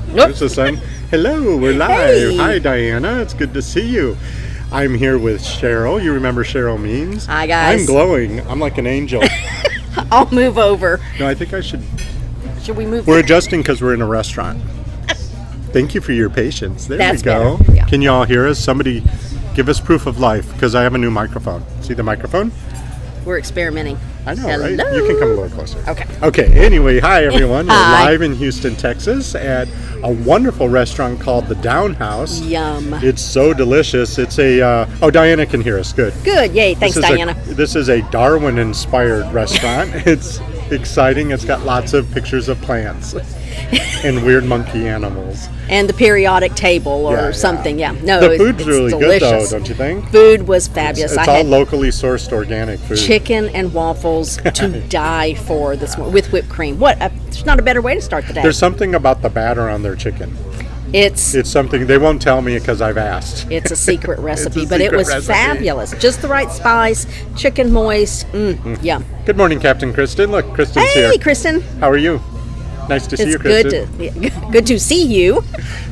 There's the sun. Hello, we're live. Hey. Hi, Diana. It's good to see you. I'm here with Cheryl. You remember Cheryl Means? Hi, guys. I'm glowing. I'm like an angel. I'll move over. No, I think I should. Should we move? We're adjusting because we're in a restaurant. Thank you for your patience. There That's we go. better. Yeah. Can you all hear us? Somebody give us proof of life because I have a new microphone. See the microphone? We're experimenting. I know, Hello. right? You can come a little closer. Okay. Okay, anyway, hi everyone. Hi. We're live in Houston, Texas at a wonderful restaurant called the Down House. Yum. It's so delicious. It's a, Diana can hear us. Good. Good. Yay. Thanks, Diana. This is a Darwin-inspired restaurant. It's exciting. It's got lots of pictures of plants and weird monkey animals. And the periodic table or Yeah. something. Yeah. No, The food's it's really delicious. good, though, don't you think? Food was fabulous. It's I all had locally sourced organic food. chicken and waffles to die for this morning with whipped cream. There's not a better way to start the day. There's something about the batter on their chicken. It's something they won't tell me because I've asked. a secret recipe, It's a but it secret was recipe. fabulous. Just the right spice, chicken moist. Yum. Good morning, Captain Kristen. Look, Kristen's here. Hey, Kristen. How are you? Nice to see It's you, Kristen. good to see you.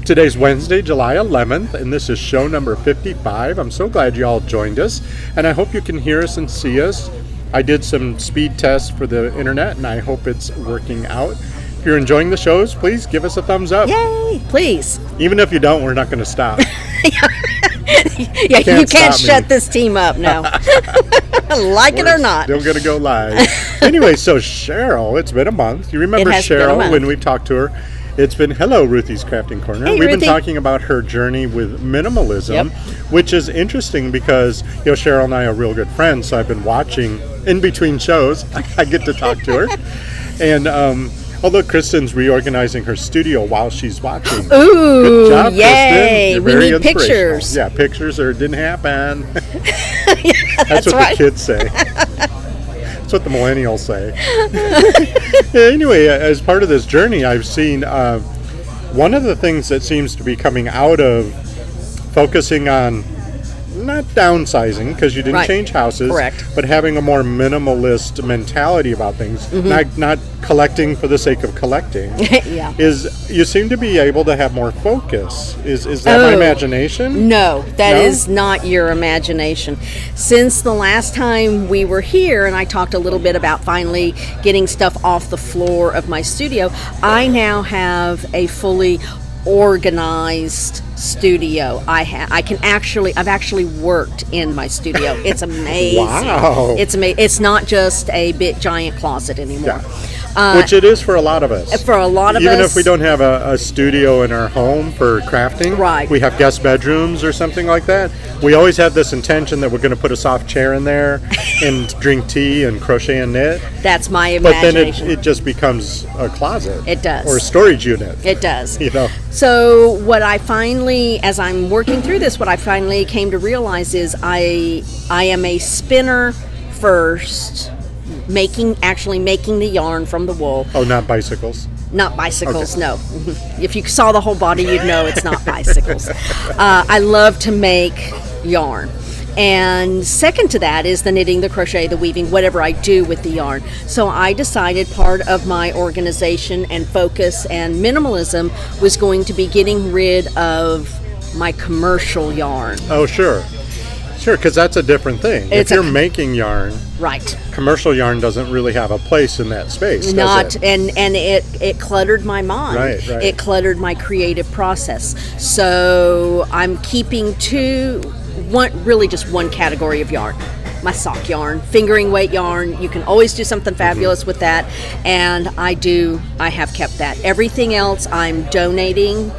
Today's Wednesday, July 11th, and this is show number 55. I'm so glad you all joined us, and I hope you can hear us and see us. I did some speed tests for the internet, and I hope it's working out. If you're enjoying the shows, please give us a thumbs up. Yay! Please. Even if you don't, we're not going to stop. Yeah, you can't stop me. shut this team up now. Like it or not. Still going to go live. Anyway, so Cheryl, it's been a month. You remember It has been a Cheryl month. when we've talked to her? It's been, hello, Ruthie's Crafting Corner. Hey, We've Ruthie. been talking about her journey with minimalism, Yep. which is interesting because, Cheryl and I are real good friends, so I've been watching in between shows. I get to talk to her. And, look, Kristen's reorganizing her studio while she's watching. Ooh, Good job, yay. Kristen. You're We very need inspirational. pictures. Yeah, pictures or it didn't happen. That's what right. the kids say. That's what the millennials say. Anyway, as part of this journey, I've seen one of the things that seems to be coming out of focusing on not downsizing because you didn't Right. change houses, Correct. but having a more minimalist mentality about things, Mm-hmm. not collecting for the sake of collecting. Yeah. Is you seem to be able to have more focus. Is that my Oh. imagination? No, that No? is not your imagination. Since the last time we were here, and I talked a little bit about finally getting stuff off the floor of my studio, I now have a fully organized studio. I've actually worked in my studio. It's amazing. Wow. It's amazing. It's not just a big giant closet anymore. Which it is for a lot of us. For a lot of Even us, if we don't have a studio in our home for crafting, Right. we have guest bedrooms or something like that. We always have this intention that we're going to put a soft chair in there and drink tea and crochet and knit. that's my But then imagination. it just becomes a closet. It does. Or a storage unit. It does. So what I finally, as I'm working through this, what I finally came to realize is I am a spinner first, making the yarn from the wool. Oh, not bicycles. Not bicycles, Okay. no. If you saw the whole body, you'd know it's not bicycles. I love to make yarn. And second to that is the knitting, the crochet, the weaving, whatever I do with the yarn. So I decided part of my organization and focus and minimalism was going to be getting rid of my commercial yarn. Oh, sure. Sure, because that's a different thing. It's if you're making yarn, Right. commercial yarn doesn't really have a place in that space, does it? And it cluttered my mind. Right. It cluttered my creative process. So I'm keeping just one category of yarn. My sock yarn, fingering weight yarn. You can always do something fabulous with that, and I have kept that. Everything else I'm donating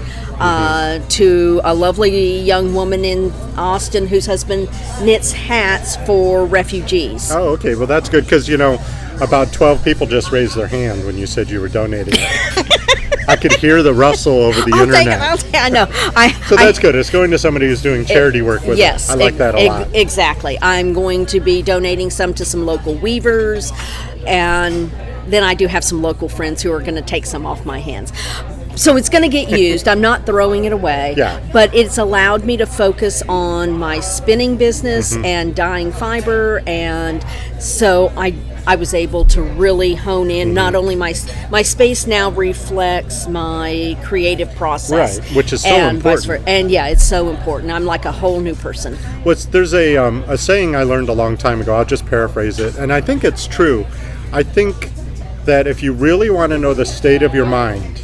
to a lovely young woman in Austin whose husband knits hats for refugees. Oh, okay. Well, that's good because, about 12 people just raised their hand when you said you were donating it. I could hear the rustle over the internet. I know. So that's good. It's going to somebody who's doing charity work with yes, it. I like that a lot. Exactly. I'm going to be donating some to some local weavers, and then I do have some local friends who are going to take some off my hands. So it's going to get used. I'm not throwing it away. Yeah. But it's allowed me to focus on my spinning business and dyeing fiber, and so I was able to really hone in. Not only my space now reflects my creative process, Right, which is so and vice important. versa. And yeah, it's so important. I'm like a whole new person. There's a saying I learned a long time ago. I'll just paraphrase it, and I think it's true. I think that if you really want to know the state of your mind,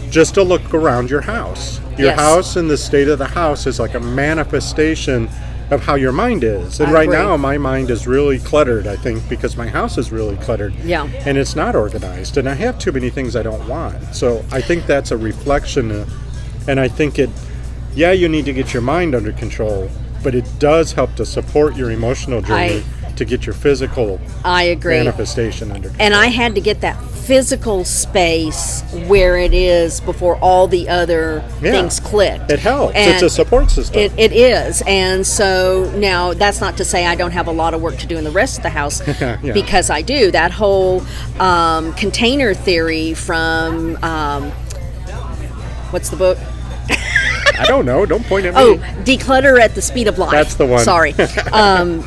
just to look around your house. Your Yes. house and the state of the house is like a manifestation of how your mind is. And I right agree. now, my mind is really cluttered, I think, because my house is really cluttered. Yeah. And it's not organized. And I have too many things I don't want. So I think that's a reflection. And I think you need to get your mind under control, but it does help to support your emotional journey to get your physical I agree. manifestation under control. And I had to get that physical space where it is before all the other things clicked. It helps. And it's a support system. It is. And so now that's not to say I don't have a lot of work to do in the rest of the house Yeah. because I do. That whole container theory from, what's the book? I don't know. Don't point at me. Oh, Declutter at the Speed of Life. That's the one. Sorry.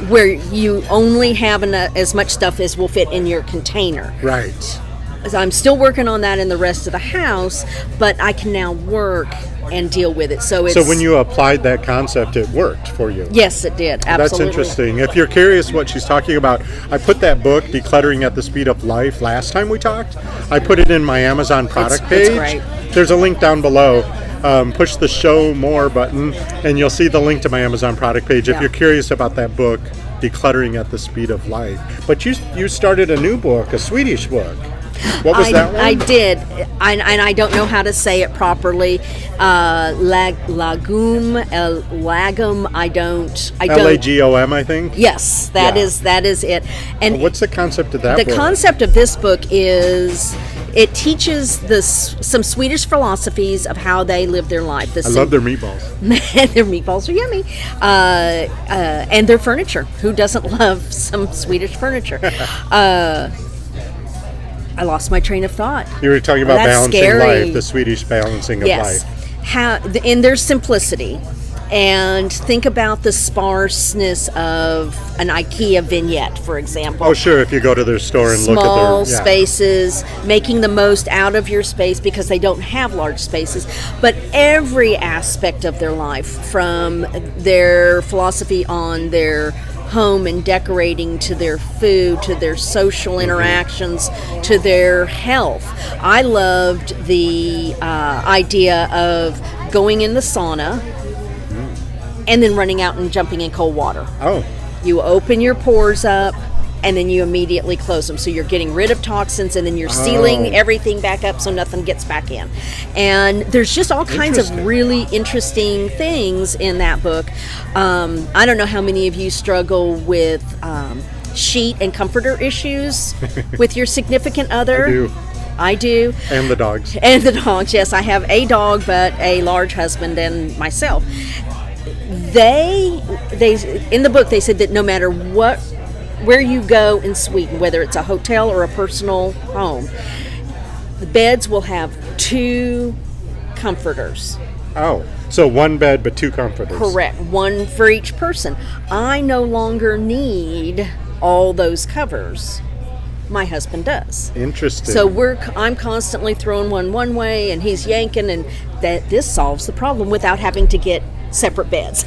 Where you only have as much stuff as will fit in your container. Right. So I'm still working on that in the rest of the house, but I can now work and deal with it. So So when you applied that concept, it worked for you. Yes, it did. Absolutely. That's interesting. If you're curious what she's talking about, I put that book, Decluttering at the Speed of Life, last time we talked. I put it in my Amazon product It's page. great. There's a link down below. Push the show more button, and you'll see the link to my Amazon product page if Yeah. you're curious about that book, Decluttering at the Speed of Life. But you started a new book, a Swedish book. What was that one? I did, and I don't know how to say it properly. Lagum, lagum. I don't. Lagom, I think. Yes, that Yeah. is it. And What's the concept of that the book? concept of this book is it teaches some Swedish philosophies of how they live their life. I love their meatballs. Their meatballs are yummy, and their furniture. Who doesn't love some Swedish furniture? I lost my train of thought. You were talking about That's balancing scary. life, the Swedish balancing of Yes, life. in their simplicity, and think about the sparseness of an IKEA vignette, for example. Oh, sure, if you go to their store and look at Small their... spaces, making the most out of your space because they don't have large spaces, but every aspect of their life, from their philosophy on their home and decorating to their food to their social interactions to their health. I loved the idea of going in the sauna and then running out and jumping in cold water. Oh, You open your pores up and then you immediately close them. So you're getting rid of toxins and then you're sealing everything back up so nothing gets back in. And there's just all kinds of Interesting. really interesting things in that book. I don't know how many of you struggle with sheet and comforter issues with your significant other. I do. I do. And the dogs. And the dogs, yes. I have a dog, but a large husband and myself. They in the book they said that no matter where you go in Sweden, whether it's a hotel or a personal home, the beds will have 2 comforters. Oh, so one bed but 2 comforters. Correct, one for each person. I no longer need all those covers. My husband does. Interesting. So I'm constantly throwing one way, and he's yanking, and this solves the problem without having to get separate beds.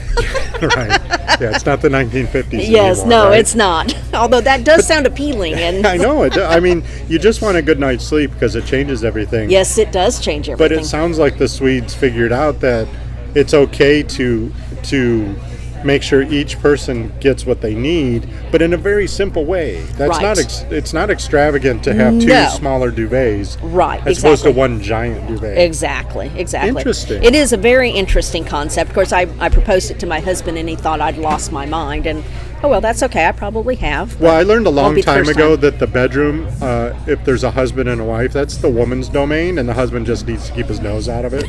Right. Yeah, it's not the 1950s Yes, anymore, no, right? it's not. Although that does sound appealing, and I know it. I mean, you just want a good night's sleep because it changes everything. yes, it does change But everything. it sounds like the Swedes figured out that it's okay to make sure each person gets what they need, but in a very simple way. That's Right. not it's not extravagant to have 2 No. smaller duvets, Right, as opposed to exactly. one giant duvet. Exactly. Interesting. It is a very interesting concept. Of course, I proposed it to my husband, and he thought I'd lost my mind. And oh well, that's okay. I probably have. Well, I learned a Won't long be the time first ago that the bedroom, if there's a husband and a wife, that's the woman's domain, and the husband just needs to keep his nose out of it.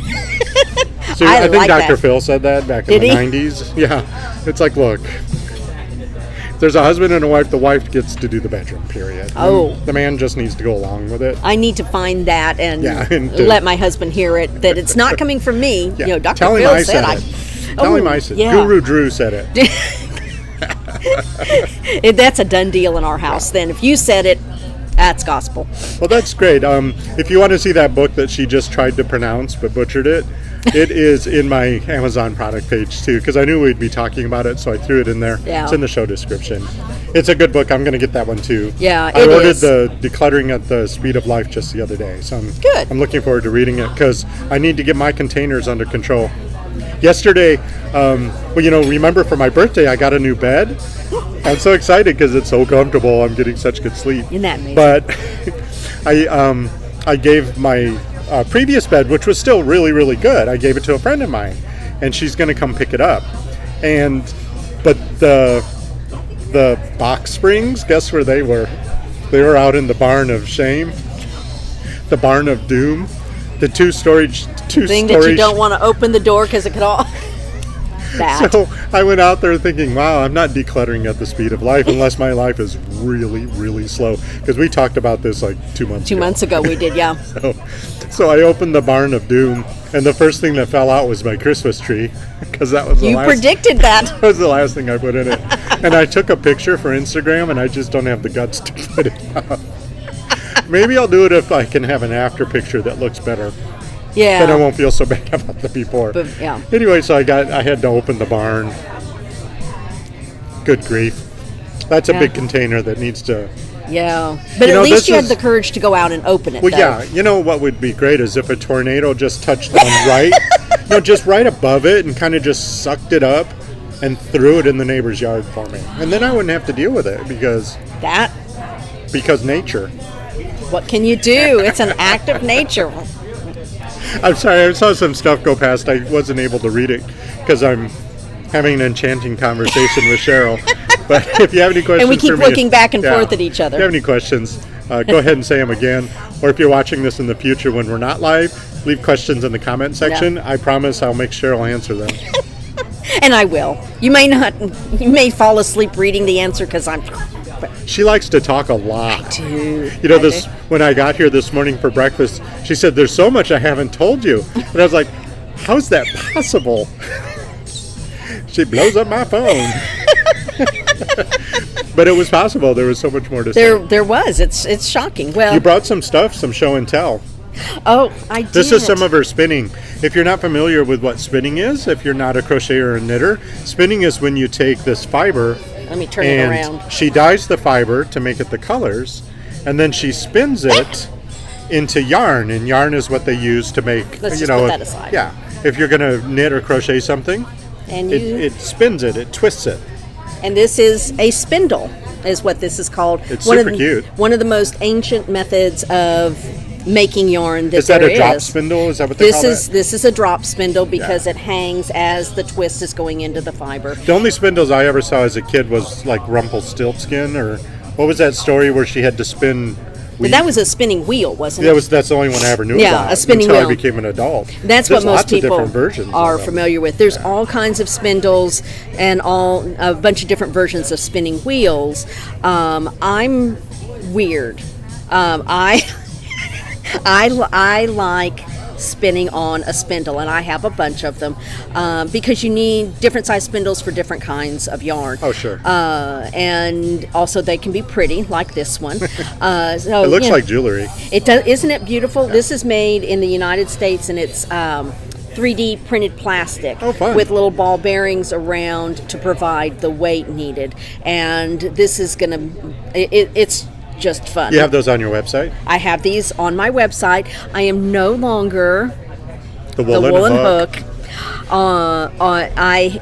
So I I think like Dr. that. Phil said that back Did in the he? 90s. Yeah, it's like, look, if there's a husband and a wife, the wife gets to do the bedroom, period. Oh. And the man just needs to go along with it. I need to find that and, Yeah, and let my husband hear it. That it's not coming from me. Yeah. You know, Dr. Tell him Phil I said said it. Tell him I said it. yeah. Guru Drew said it. That's a done deal in our house. Then if you said it, that's gospel. Well, that's great. If you want to see that book that she just tried to pronounce but butchered it, it is in my Amazon product page too, because I knew we'd be talking about it, so I threw it in there. Yeah. It's in the show description. It's a good book. I'm going to get that one too. Yeah, I it ordered is. the Decluttering at the Speed of Life just the other day, so Good. I'm looking forward to reading it because I need to get my containers under control. Yesterday, remember for my birthday, I got a new bed. I'm so excited because it's so comfortable. I'm getting such good sleep. Isn't that amazing? But I gave my previous bed, which was still really, really good, I gave it to a friend of mine, and she's going to come pick it up. But the box springs, guess where they were? They were out in the barn of shame, the barn of doom, the two-story thing that you don't want to open the door because it could all. That. So I went out there thinking, wow, I'm not decluttering at the speed of life unless my life is really, really slow. Because we talked about this like 2 months ago. 2 months ago we did, yeah. So I opened the barn of doom, and the first thing that fell out was my Christmas tree. Because that was You predicted that. That was the last thing I put in it. And I took a picture for Instagram, and I just don't have the guts to put it up. Maybe I'll do it if I can have an after picture that looks better. Yeah. Then I won't feel so bad about the before. But, yeah. Anyway, so I had to open the barn. Good grief. That's a big container that needs to... Yeah. But at least you had the courage to go out and open it, Well, though. yeah. You know what would be great is if a tornado just touched down just right above it and kind of just sucked it up and threw it in the neighbor's yard for me. And then I wouldn't have to deal with it because nature. What can you do? It's an act of nature. I'm sorry, I saw some stuff go past. I wasn't able to read it because I'm having an enchanting conversation with Cheryl. But if you have any questions And we keep for me, looking back and forth at each other. If you have any questions, go ahead and say them again. Or if you're watching this in the future when we're not live, leave questions in the comment section. Yeah. I promise I'll make sure I'll answer them. And I will. You may fall asleep reading the answer because I'm... She likes to talk a lot. I do. When I got here this morning for breakfast, she said, "There's so much I haven't told you." And I was like, "How's that possible?" She blows up my phone. But it was possible. There was so much more to say. There was. It's shocking. Well, you brought some stuff, some show and tell. Oh, I did. This is some of her spinning. If you're not familiar with what spinning is, if you're not a crocheter or a knitter, spinning is when you take this fiber. Let me turn it around. She dyes the fiber to make it the colors, and then she spins it into yarn, and yarn is what they use to make. Let's just put that aside. Yeah, if you're going to knit or crochet something, and it spins it, it twists it. And this is a spindle, is what this is called. It's super cute. One of the most ancient methods of making yarn Is that a drop spindle? Is that what they call it? This is a drop spindle because it hangs as the twist is going into the fiber. The only spindles I ever saw as a kid was like Rumpelstiltskin, or what was that story where she had to spin But that was a spinning wheel, wasn't it? That's the only one I ever knew about. Yeah, a spinning until wheel. I became an adult. That's There's what most lots of people different versions are familiar with. There's all kinds of spindles and a bunch of different versions of spinning wheels. I'm weird. I like spinning on a spindle, and I have a bunch of them because you need different size spindles for different kinds of yarn. Oh, sure. And also they can be pretty, like this one. So, it looks like jewelry. It does. Isn't it beautiful? This is made in the United States, and it's 3D printed plastic with little ball bearings around to provide the weight needed. And this is it's just fun. You have those on your website? I have these on my website. I am no longer the woolen hook.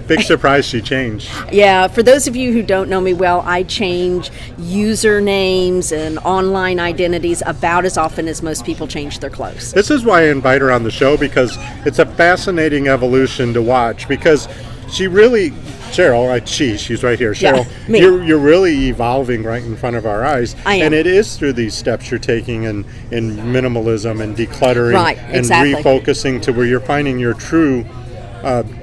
Big surprise, she changed. Yeah, for those of you who don't know me well, I change usernames and online identities about as often as most people change their clothes. This is why I invite her on the show, because it's a fascinating evolution to watch, because she really... Cheryl, she's right here. Cheryl, me. You're really evolving right in front of our eyes. I am. And it is through these steps you're taking in minimalism and decluttering and refocusing to where you're finding your true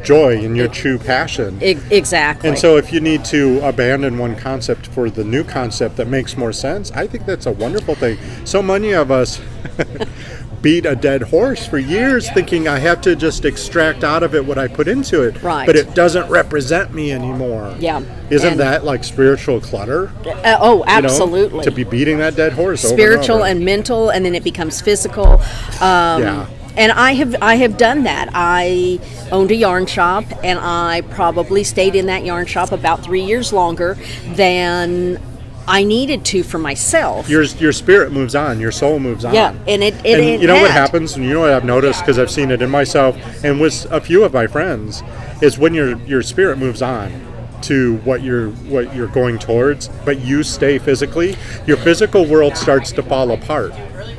joy and your true passion. Exactly. And so if you need to abandon one concept for the new concept that makes more sense, I think that's a wonderful thing. So many of us beat a dead horse for years, thinking I have to just extract out of it what I put into it. Right. But it doesn't represent me anymore. Yeah. Isn't that like spiritual clutter? Oh, absolutely. To be beating that dead horse. Spiritual over and and mental, and then it becomes physical. Yeah. And I have done that. I owned a yarn shop, and I probably stayed in that yarn shop about 3 years longer than I needed to for myself. Your spirit moves on, your soul moves on. Yeah, and it you know what happens, and you know what I've noticed, because I've seen it in myself and with a few of my friends, is when your spirit moves on to what you're going towards, but you stay physically, your physical world starts to fall apart.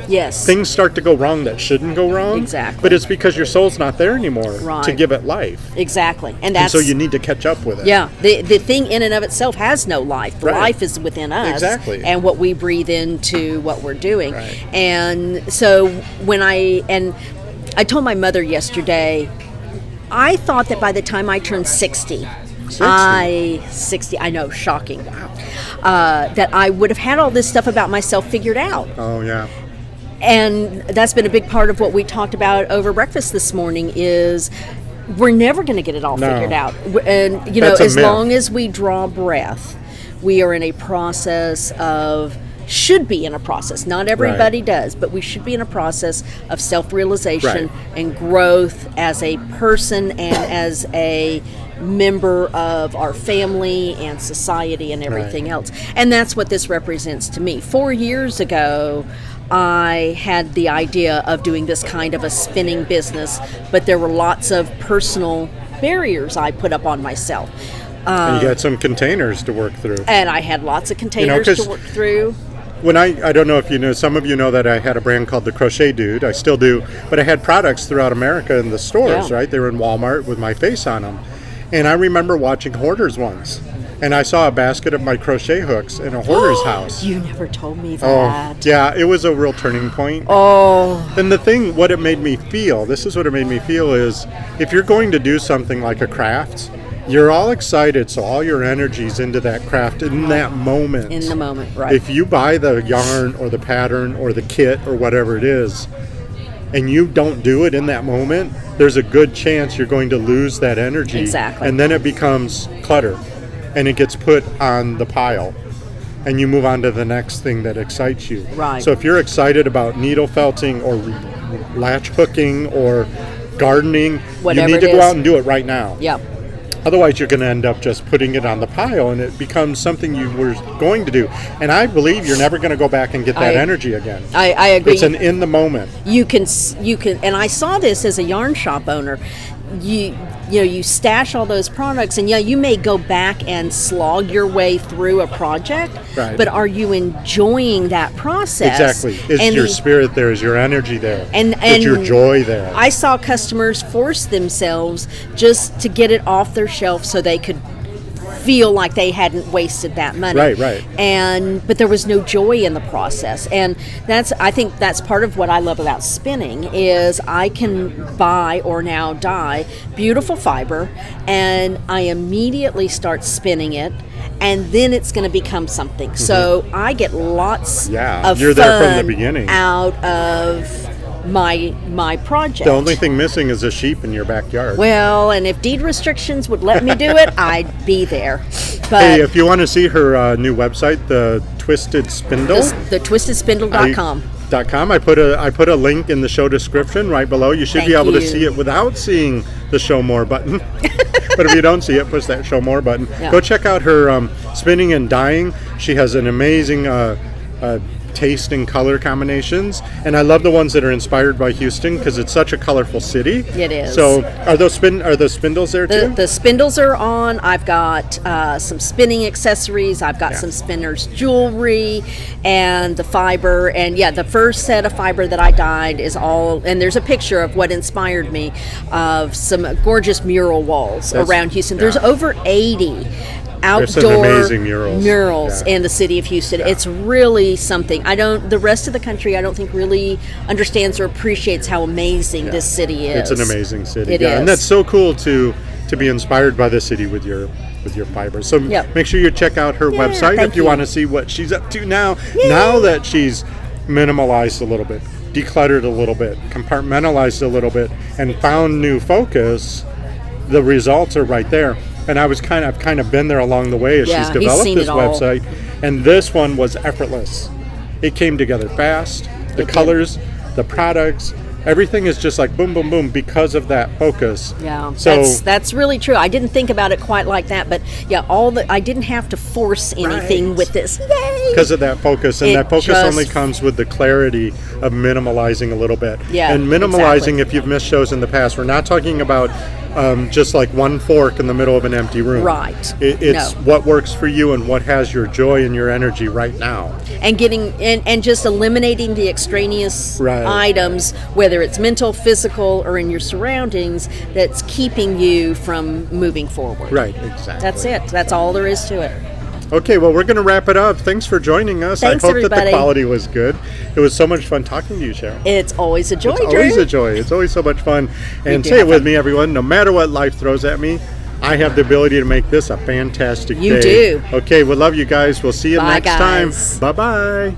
Yes. Things start to go wrong that shouldn't go wrong. Exactly. But it's because your soul's not there anymore Right. to give it life. Exactly. And so you need to catch up with it. Yeah. The thing in and of itself has no life. The Right. life is within us. Exactly. And what we breathe into what we're doing. Right. And so when I told my mother yesterday, I thought that by the time I turned 60, 60, I know, shocking. That I would have had all this stuff about myself figured out. Oh, yeah. And that's been a big part of what we talked about over breakfast this morning is we're never going to get it all figured out. And, That's a as myth. long as we draw breath, we are in a process of, should be in a process. Not everybody does, but we should be in a process of self-realization and growth as a person and as a member of our family and society and everything else. And that's what this represents to me. 4 years ago, I had the idea of doing this kind of a spinning business, but there were lots of personal barriers I put up on myself. And you got some containers to work through. And I had lots of containers to work through. When I don't know if you know, some of you know that I had a brand called the Crochet Dude. I still do, but I had products throughout America in the stores, right? They were in Walmart with my face on them. And I remember watching Hoarders once. And I saw a basket of my crochet hooks in a hoarder's house. You never told me that. Oh, yeah, it was a real turning point. Oh. And the thing, what it made me feel, this is what it made me feel, is if you're going to do something like a craft, you're all excited, so all your energy's into that craft in that moment. In the moment, right. If you buy the yarn or the pattern or the kit or whatever it is, and you don't do it in that moment, there's a good chance you're going to lose that energy. Exactly. And then it becomes clutter. And it gets put on the pile, and you move on to the next thing that excites you. Right. So if you're excited about needle felting or latch hooking or gardening, Whatever you need to it go is. out and do it right now. Yeah. Otherwise, you're going to end up just putting it on the pile, and it becomes something you were going to do. And I believe you're never going to go back and get that energy again. I agree. It's an in the moment. You can, and I saw this as a yarn shop owner. You stash all those products, and you may go back and slog your way through a project, Right. but are you enjoying that process? Exactly. Is your spirit there? Is your energy there? Is your joy there? I saw customers force themselves just to get it off their shelf so they could feel like they hadn't wasted that money. Right. But there was no joy in the process. And I think that's part of what I love about spinning is I can buy or now dye beautiful fiber, and I immediately start spinning it, and then it's going to become something. Mm-hmm. So I get lots of you're fun there from the beginning. Out of my project. The only thing missing is a sheep in your backyard. Well, and if deed restrictions would let me do it, I'd be there. But hey, if you want to see her new website, the Twisted Spindle, the twistedspindle.com. I put a link in the show description right below. You should be able to see it without seeing the show more button. But if you don't see it, push that show more button. Yeah. Go check out her spinning and dyeing. She has an amazing taste and color combinations, and I love the ones that are inspired by Houston because it's such a colorful city. It is. So are those spindles there too? The spindles are on. I've got some spinning accessories. I've got some spinners jewelry and the fiber. And the first set of fiber that I dyed is all, and there's a picture of what inspired me of some gorgeous mural walls around Houston. There's over 80 outdoor amazing murals in the city of Houston. It's really something. The rest of the country I don't think really understands or appreciates how amazing this city is. It's an amazing city. It is. And that's so cool to be inspired by the city with your fibers. So make sure you check out her website if you want to see what she's up to now. Yay. Now that she's minimalized a little bit. decluttered a little bit, compartmentalized a little bit, and found new focus, the results are right there. And I've kind of been there along the way as Yeah, she's he's developed seen this it all. website. And this one was effortless. It came together fast. The It did. colors, the products, everything is just like boom, boom, boom because of that focus. Yeah, So that's really true. I didn't think about it quite like that, but yeah, I didn't have to force anything Right. with this. Yay! because of that focus, and It that focus just- only comes with the clarity of minimalizing a little bit. Yeah, and minimalizing, exactly. if you've missed shows in the past, we're not talking about just like one fork in the middle of an empty room. Right. It's No. what works for you and what has your joy and your energy right now. And getting and just eliminating the extraneous Right. items, whether it's mental, physical, or in your surroundings, that's keeping you from moving forward. Right, exactly. That's it. That's all there is to it. Okay, well, we're going to wrap it up. Thanks for joining us. Thanks, I hope that the everybody. quality was good. It was so much fun talking to you, Cheryl. It's always a joy, It's Drew. always a joy. It's always so much fun. And do say it have with fun. me, everyone. No matter what life throws at me, I have the ability to make this a fantastic You day. do. Okay, we love you guys. We'll see you Bye, next time. guys. Bye-bye.